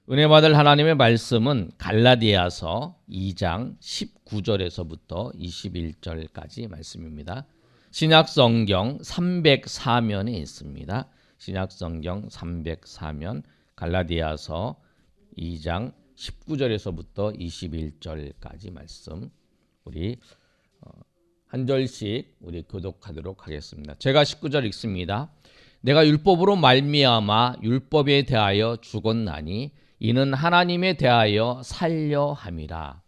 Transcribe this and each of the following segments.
은혜 받을 하나님의 말씀은 갈라디아서 2장 19절에서부터 21절까지 말씀입니다. 신약성경 304면에 있습니다. 신약성경 304면 갈라디아서 2장 19절에서부터 21절까지 말씀 우리 한 절씩 우리 교독하도록 하겠습니다. 제가 19절 읽습니다. 내가 율법으로 말미암아 율법에 대하여 죽었나니 이는 하나님에 대하여 살려 함이라.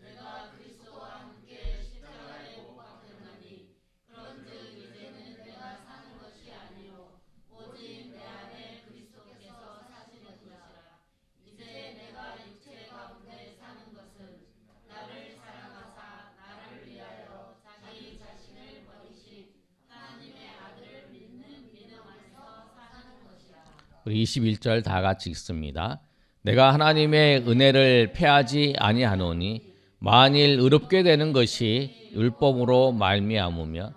내가 그리스도와 함께 십자가에 못 박혔나니 그런즉 이제는 내가 사는 것이 아니요 오직 내 안에 그리스도께서 사시는 것이라. 이제 내가 육체 가운데 사는 것은 나를 사랑하사 나를 위하여 자기 자신을 버리신 하나님의 아들을 믿는 믿음 안에서 사는 것이라. 우리 21절 다 같이 읽습니다. 내가 하나님의 은혜를 패하지 아니하노니 만일 의롭게 되는 것이 율법으로 말미암으면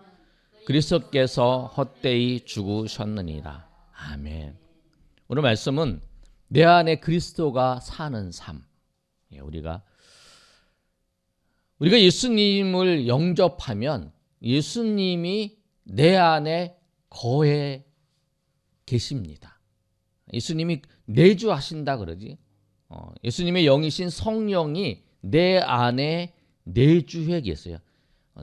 그리스도께서 헛되이 죽으셨느니라. 아멘. 오늘 말씀은 내 안에 그리스도가 사는 삶. 우리가 예수님을 영접하면 예수님이 내 안에 거해 계십니다. 예수님이 내주하신다 그러지. 예수님의 영이신 성령이 내 안에 내주해 계세요.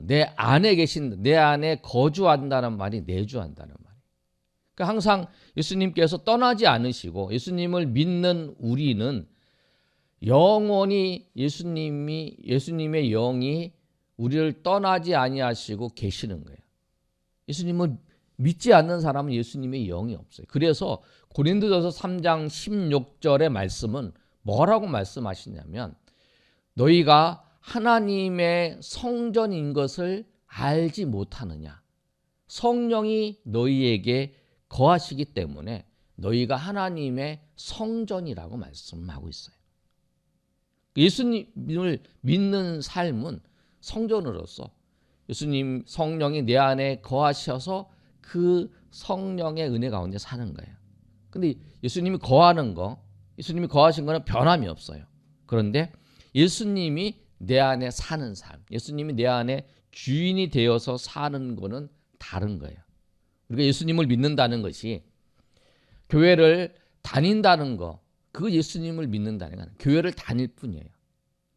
내 안에 계신, 내 안에 거주한다는 말이 내주한다는 말이에요. 그러니까 항상 예수님께서 떠나지 않으시고 예수님을 믿는 우리는 영원히 예수님의 영이 우리를 떠나지 아니하시고 계시는 거예요. 예수님을 믿지 않는 사람은 예수님의 영이 없어요. 그래서 고린도전서 3장 16절의 말씀은 뭐라고 말씀하시냐면 너희가 하나님의 성전인 것을 알지 못하느냐. 성령이 너희에게 거하시기 때문에 너희가 하나님의 성전이라고 말씀하고 있어요. 예수님을 믿는 삶은 성전으로서 예수님 성령이 내 안에 거하셔서 그 성령의 은혜 가운데 사는 거예요. 근데 예수님이 거하는 거, 예수님이 거하신 거는 변함이 없어요. 그런데 예수님이 내 안에 사는 삶, 예수님이 내 안에 주인이 되어서 사는 거는 다른 거예요. 우리가 예수님을 믿는다는 것이 교회를 다닌다는 거, 그 예수님을 믿는다는 건 교회를 다닐 뿐이에요.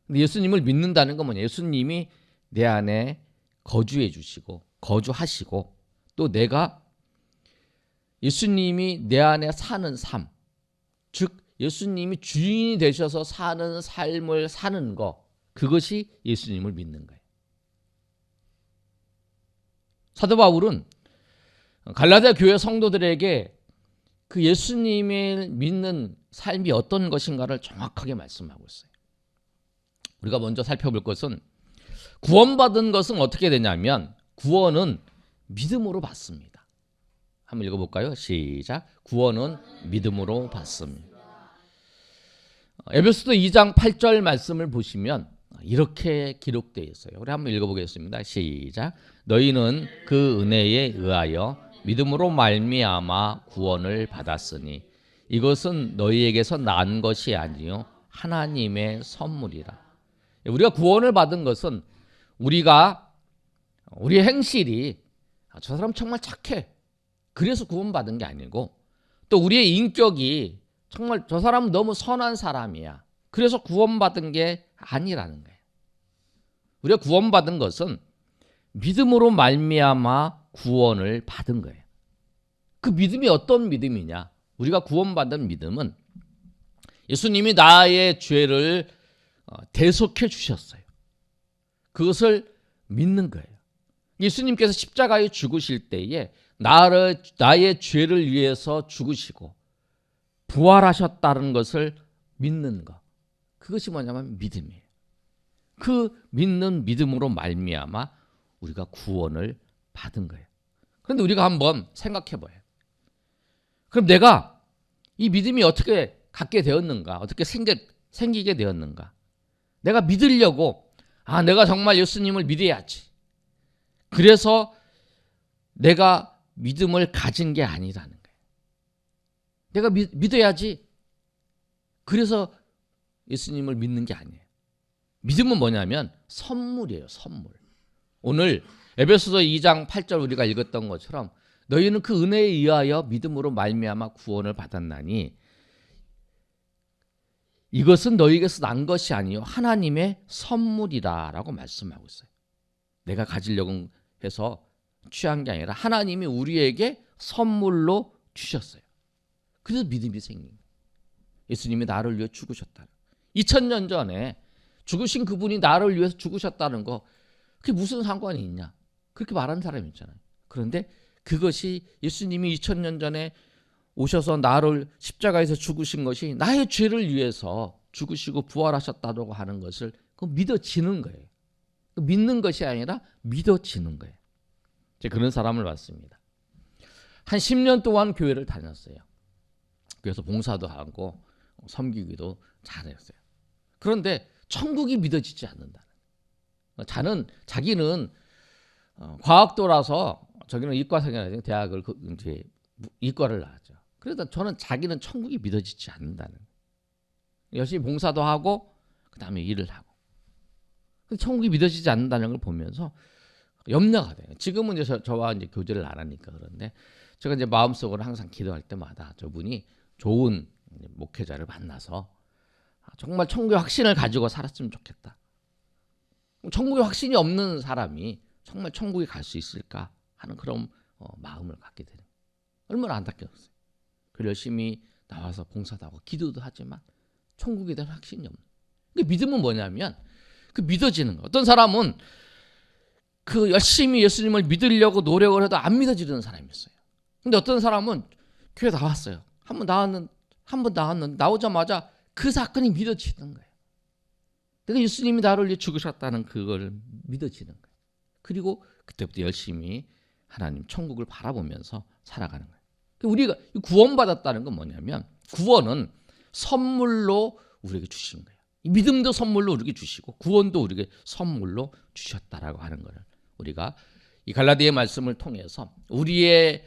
근데 예수님을 믿는다는 건 뭐냐? 예수님이 내 안에 거주해 주시고 거주하시고 또 내가 예수님이 내 안에 사는 삶, 즉 예수님이 주인이 되셔서 사는 삶을 사는 것, 그것이 예수님을 믿는 거예요. 사도 바울은 갈라디아 교회 성도들에게 그 예수님을 믿는 삶이 어떤 것인가를 정확하게 말씀하고 있어요. 우리가 먼저 살펴볼 것은 구원받은 것은 어떻게 되냐면 구원은 믿음으로 받습니다. 한번 읽어볼까요? 시작. 구원은 믿음으로 받습니다. 에베소서 2장 8절 말씀을 보시면 이렇게 기록되어 있어요. 우리 한번 읽어보겠습니다. 시작. 너희는 그 은혜에 의하여 믿음으로 말미암아 구원을 받았으니 이것은 너희에게서 난 것이 아니요 하나님의 선물이라. 우리가 구원을 받은 것은 우리의 행실이 저 사람 정말 착해, 그래서 구원받은 게 아니고 또 우리의 인격이 정말 저 사람은 너무 선한 사람이야, 그래서 구원받은 게 아니라는 거예요. 우리가 구원받은 것은 믿음으로 말미암아 구원을 받은 거예요. 그 믿음이 어떤 믿음이냐? 우리가 구원받은 믿음은 예수님이 나의 죄를 대속해 주셨어요. 그것을 믿는 거예요. 예수님께서 십자가에 죽으실 때에 나의 죄를 위해서 죽으시고 부활하셨다는 것을 믿는 것, 그것이 뭐냐면 믿음이에요. 그 믿는 믿음으로 말미암아 우리가 구원을 받은 거예요. 그런데 우리가 한번 생각해 봐요. 그럼 내가 이 믿음이 어떻게 갖게 되었는가? 어떻게 생기게 되었는가? 내가 믿으려고 내가 정말 예수님을 믿어야지, 그래서 내가 믿음을 가진 게 아니라는 거예요. 내가 믿어야지, 그래서 예수님을 믿는 게 아니에요. 믿음은 뭐냐면 선물이에요. 선물. 오늘 에베소서 2장 8절 우리가 읽었던 것처럼 너희는 그 은혜에 의하여 믿음으로 말미암아 구원을 받았나니 이것은 너희에게서 난 것이 아니요 하나님의 선물이라라고 말씀하고 있어요. 내가 가지려고 해서 취한 게 아니라 하나님이 우리에게 선물로 주셨어요. 그래서 믿음이 생긴 거예요. 예수님이 나를 위해 죽으셨다. 2000년 전에 죽으신 그분이 나를 위해서 죽으셨다는 거 그게 무슨 상관이 있냐? 그렇게 말하는 사람이 있잖아요. 그런데 그것이 예수님이 2000년 전에 오셔서 나를 십자가에서 죽으신 것이 나의 죄를 위해서 죽으시고 부활하셨다고 하는 것을 믿어지는 거예요. 믿는 것이 아니라 믿어지는 거예요. 제가 그런 사람을 봤습니다. 한 10년 동안 교회를 다녔어요. 그래서 봉사도 하고 섬기기도 잘했어요. 그런데 천국이 믿어지지 않는다는 거예요. 자기는 과학도라서 저기는 이과생이라서 대학을 이제 이과를 나왔죠. 그래서 저는 자기는 천국이 믿어지지 않는다는 거예요. 열심히 봉사도 하고 그다음에 일을 하고 천국이 믿어지지 않는다는 걸 보면서 염려가 돼요. 지금은 이제 저와 이제 교제를 안 하니까 그런데 제가 이제 마음속으로 항상 기도할 때마다 저분이 좋은 목회자를 만나서 정말 천국의 확신을 가지고 살았으면 좋겠다. 천국의 확신이 없는 사람이 정말 천국에 갈 수 있을까 하는 그런 마음을 갖게 되는 거예요. 얼마나 안타까웠어요. 그래서 열심히 나와서 봉사도 하고 기도도 하지만 천국에 대한 확신이 없는 거예요. 믿음은 뭐냐면 그 믿어지는 거예요. 어떤 사람은 그 열심히 예수님을 믿으려고 노력을 해도 안 믿어지는 사람이 있어요. 근데 어떤 사람은 교회 나왔어요. 한 번 나왔는데 나오자마자 그 사건이 믿어지는 거예요. 내가 예수님이 나를 위해 죽으셨다는 그걸 믿어지는 거예요. 그리고 그때부터 열심히 하나님 천국을 바라보면서 살아가는 거예요. 우리가 구원받았다는 건 뭐냐면 구원은 선물로 우리에게 주신 거예요. 믿음도 선물로 우리에게 주시고 구원도 우리에게 선물로 주셨다라고 하는 것을 우리가 이 갈라디아의 말씀을 통해서 우리의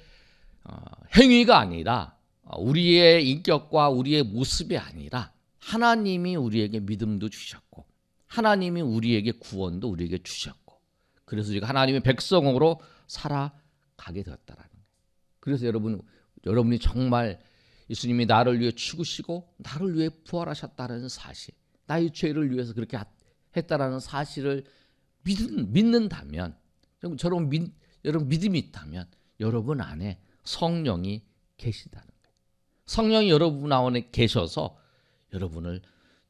행위가 아니라 우리의 인격과 우리의 모습이 아니라 하나님이 우리에게 믿음도 주셨고 하나님이 우리에게 구원도 우리에게 주셨고 그래서 우리가 하나님의 백성으로 살아가게 되었다라는 거예요. 그래서 여러분이 정말 예수님이 나를 위해 죽으시고 나를 위해 부활하셨다는 사실, 나의 죄를 위해서 그렇게 했다라는 사실을 믿는다면, 여러분 믿음이 있다면 여러분 안에 성령이 계시다는 거예요. 성령이 여러분 안에 계셔서 여러분을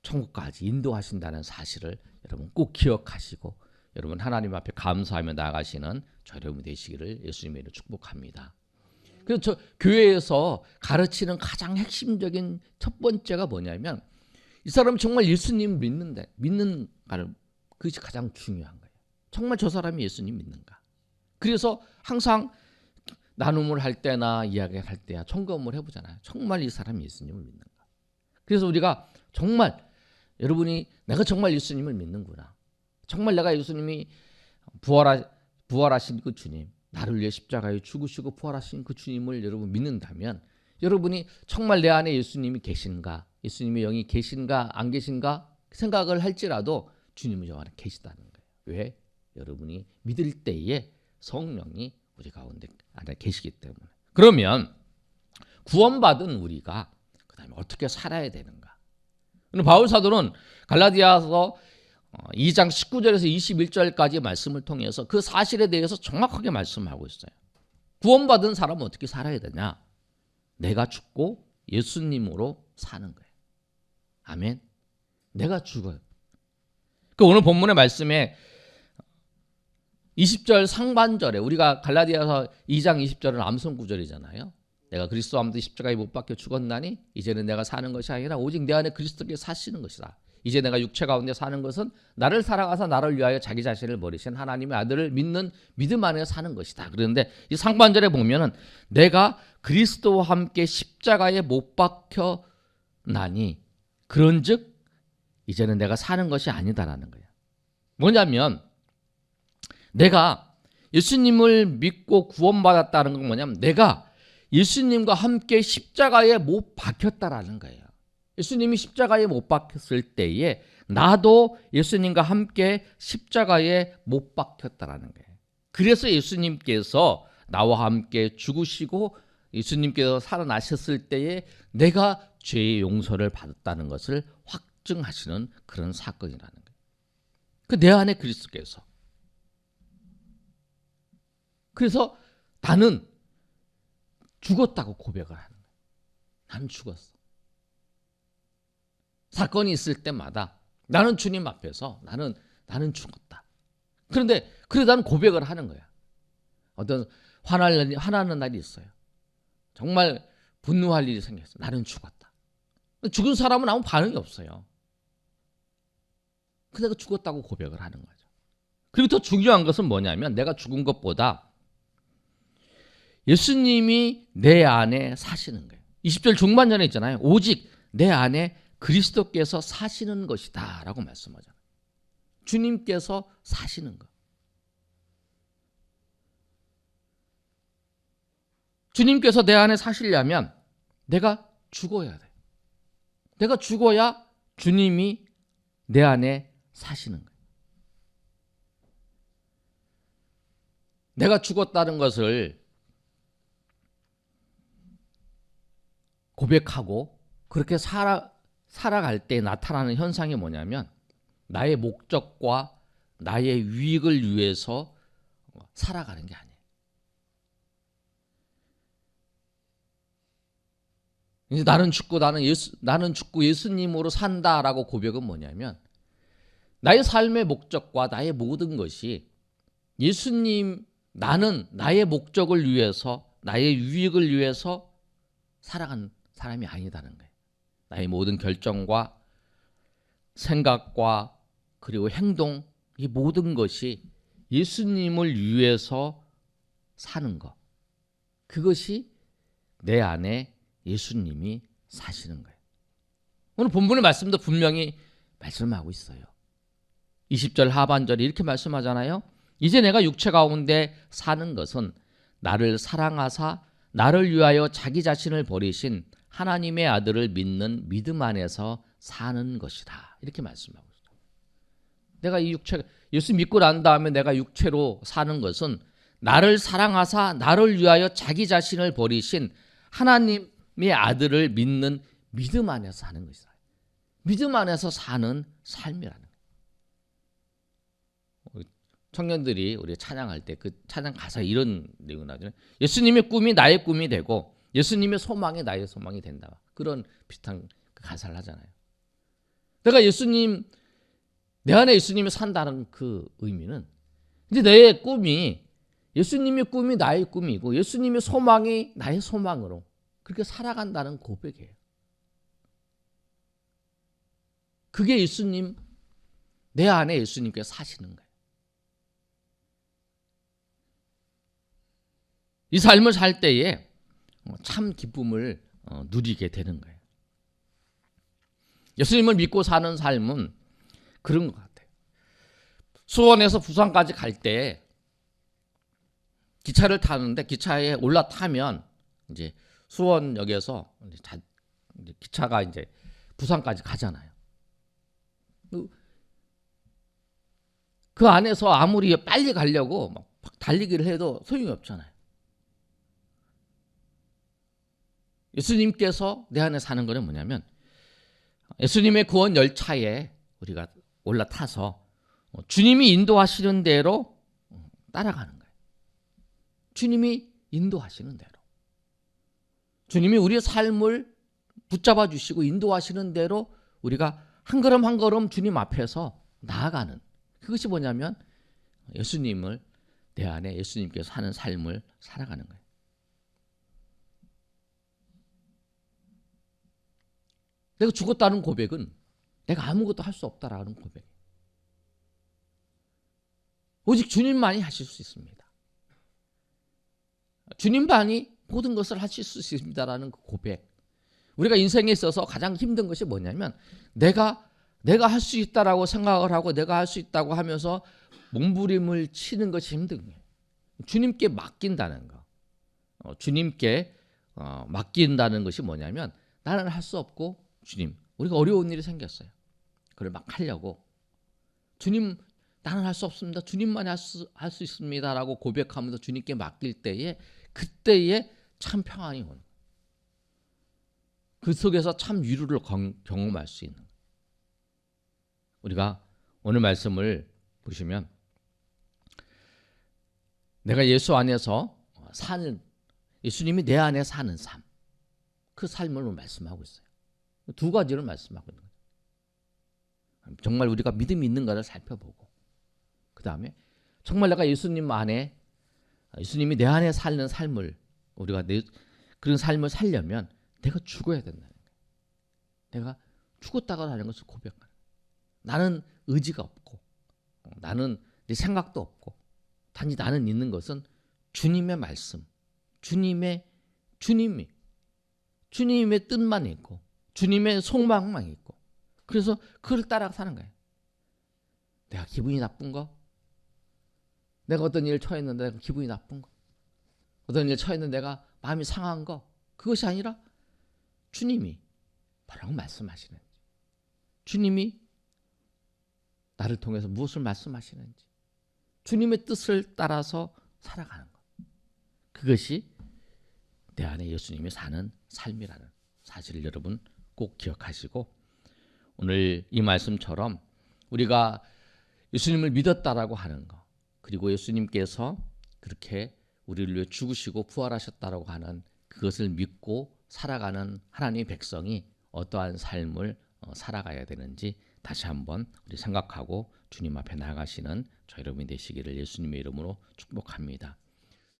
천국까지 인도하신다는 사실을 여러분 꼭 기억하시고 여러분 하나님 앞에 감사하며 나아가시는 저 여러분 되시기를 예수님의 이름으로 축복합니다. 그래서 저 교회에서 가르치는 가장 핵심적인 첫 번째가 뭐냐면 이 사람은 정말 예수님 믿는가를 그것이 가장 중요한 거예요. 정말 저 사람이 예수님 믿는가. 그래서 항상 나눔을 할 때나 이야기를 할 때야 점검을 해보잖아요. 정말 이 사람이 예수님을 믿는가. 그래서 우리가 정말 여러분이 내가 정말 예수님을 믿는구나. 정말 내가 예수님이 부활하신 그 주님, 나를 위해 십자가에 죽으시고 부활하신 그 주님을 여러분 믿는다면 여러분이 정말 내 안에 예수님이 계신가, 예수님의 영이 계신가 안 계신가 생각을 할지라도 주님은 저 안에 계시다는 거예요. 왜? 여러분이 믿을 때에 성령이 우리 가운데 안에 계시기 때문에. 그러면 구원받은 우리가 그다음에 어떻게 살아야 되는가? 바울 사도는 갈라디아서 2장 19절에서 21절까지 말씀을 통해서 그 사실에 대해서 정확하게 말씀하고 있어요. 구원받은 사람은 어떻게 살아야 되냐? 내가 죽고 예수님으로 사는 거예요. 아멘. 내가 죽어요. 오늘 본문의 말씀에 20절 상반절에 우리가 갈라디아서 2장 20절은 암송 구절이잖아요. 내가 그리스도와 함께 십자가에 못 박혀 죽었나니 이제는 내가 사는 것이 아니라 오직 내 안에 그리스도께서 사시는 것이다. 이제 내가 육체 가운데 사는 것은 나를 사랑하사 나를 위하여 자기 자신을 버리신 하나님의 아들을 믿는 믿음 안에 사는 것이다. 그런데 이 상반절에 보면은 내가 그리스도와 함께 십자가에 못 박혀 나니 그런즉 이제는 내가 사는 것이 아니다라는 거예요. 뭐냐면 내가 예수님을 믿고 구원받았다는 건 뭐냐면 내가 예수님과 함께 십자가에 못 박혔다라는 거예요. 예수님이 십자가에 못 박혔을 때에 나도 예수님과 함께 십자가에 못 박혔다라는 거예요. 그래서 예수님께서 나와 함께 죽으시고 예수님께서 살아나셨을 때에 내가 죄의 용서를 받았다는 것을 확증하시는 그런 사건이라는 거예요. 그 내 안에 그리스도께서. 그래서 나는 죽었다고 고백을 하는 거예요. 나는 죽었어. 사건이 있을 때마다 나는 주님 앞에서 나는 죽었다. 그런데 나는 고백을 하는 거야. 어떤 화나는 날이 있어요. 정말 분노할 일이 생겼어. 나는 죽었다. 죽은 사람은 아무 반응이 없어요. 근데 내가 죽었다고 고백을 하는 거죠. 그리고 더 중요한 것은 뭐냐면 내가 죽은 것보다 예수님이 내 안에 사시는 거예요. 20절 중반전에 있잖아요. 오직 내 안에 그리스도께서 사시는 것이다 라고 말씀하잖아요. 주님께서 사시는 것. 주님께서 내 안에 사시려면 내가 죽어야 돼. 내가 죽어야 주님이 내 안에 사시는 거예요. 내가 죽었다는 것을 고백하고 그렇게 살아갈 때 나타나는 현상이 뭐냐면 나의 목적과 나의 유익을 위해서 살아가는 게 아니에요. 이제 나는 죽고 예수님으로 산다라고 고백은 뭐냐면 나의 삶의 목적과 나의 모든 것이 나는 나의 목적을 위해서 나의 유익을 위해서 살아간 사람이 아니다는 거예요. 나의 모든 결정과 생각과 그리고 행동 이 모든 것이 예수님을 위해서 사는 것. 그것이 내 안에 예수님이 사시는 거예요. 오늘 본문의 말씀도 분명히 말씀하고 있어요. 20절 하반절에 이렇게 말씀하잖아요. 이제 내가 육체 가운데 사는 것은 나를 사랑하사 나를 위하여 자기 자신을 버리신 하나님의 아들을 믿는 믿음 안에서 사는 것이다. 이렇게 말씀하고 있어요. 내가 이 예수 믿고 난 다음에 내가 육체로 사는 것은 나를 사랑하사 나를 위하여 자기 자신을 버리신 하나님의 아들을 믿는 믿음 안에서 사는 것이다. 믿음 안에서 사는 삶이라는 거예요. 청년들이 우리 찬양할 때 그 찬양 가사에 이런 내용이 나오잖아요. 예수님의 꿈이 나의 꿈이 되고 예수님의 소망이 나의 소망이 된다. 그런 비슷한 가사를 하잖아요. 내가 내 안에 예수님이 산다는 그 의미는 이제 내 꿈이 예수님의 꿈이 나의 꿈이고 예수님의 소망이 나의 소망으로 그렇게 살아간다는 고백이에요. 그게 내 안에 예수님께서 사시는 거예요. 이 삶을 살 때에 참 기쁨을 누리게 되는 거예요. 예수님을 믿고 사는 삶은 그런 것 같아요. 수원에서 부산까지 갈 때 기차를 타는데 기차에 올라타면 이제 수원역에서 이제 기차가 이제 부산까지 가잖아요. 그 안에서 아무리 빨리 가려고 막 달리기를 해도 소용이 없잖아요. 예수님께서 내 안에 사는 거는 뭐냐면 예수님의 구원 열차에 우리가 올라타서 주님이 인도하시는 대로 따라가는 거예요. 주님이 인도하시는 대로. 주님이 우리의 삶을 붙잡아 주시고 인도하시는 대로 우리가 한 걸음 한 걸음 주님 앞에서 나아가는 그것이 뭐냐면 예수님을 내 안에 예수님께서 사는 삶을 살아가는 거예요. 내가 죽었다는 고백은 내가 아무것도 할 수 없다라는 고백. 오직 주님만이 하실 수 있습니다. 주님만이 모든 것을 하실 수 있습니다라는 그 고백. 우리가 인생에 있어서 가장 힘든 것이 뭐냐면 내가 할 수 있다라고 생각을 하고 내가 할 수 있다고 하면서 몸부림을 치는 것이 힘든 거예요. 주님께 맡긴다는 거. 주님께 맡긴다는 것이 뭐냐면 나는 할 수 없고 주님 우리가 어려운 일이 생겼어요. 그걸 막 하려고 주님 나는 할 수 없습니다. 주님만이 할 수 있습니다라고 고백하면서 주님께 맡길 때에 그때에 참 평안이 오는 거예요. 그 속에서 참 위로를 경험할 수 있는 거예요. 우리가 오늘 말씀을 보시면 내가 예수 안에서 사는 예수님이 내 안에 사는 삶 그 삶을 말씀하고 있어요. 두 가지를 말씀하고 있는 거예요. 정말 우리가 믿음이 있는가를 살펴보고 그 다음에 정말 내가 예수님 안에 예수님이 내 안에 사는 삶을 우리가 그런 삶을 살려면 내가 죽어야 된다는 거예요. 내가 죽었다고 하는 것을 고백하는 거예요. 나는 의지가 없고 나는 내 생각도 없고 단지 나는 있는 것은 주님의 말씀 주님의 뜻만 있고 주님의 속망만 있고 그래서 그걸 따라 사는 거예요. 내가 기분이 나쁜 거 내가 어떤 일을 처했는데 내가 기분이 나쁜 거 어떤 일을 처했는데 내가 마음이 상한 거 그것이 아니라 주님이 뭐라고 말씀하시는지 주님이 나를 통해서 무엇을 말씀하시는지 주님의 뜻을 따라서 살아가는 것 그것이 내 안에 예수님이 사는 삶이라는 사실을 여러분 꼭 기억하시고 오늘 이 말씀처럼 우리가 예수님을 믿었다라고 하는 것 그리고 예수님께서 그렇게 우리를 위해 죽으시고 부활하셨다라고 하는 그것을 믿고 살아가는 하나님의 백성이 어떠한 삶을 살아가야 되는지 다시 한번 우리 생각하고 주님 앞에 나가시는 저 여러분이 되시기를 예수님의 이름으로 축복합니다.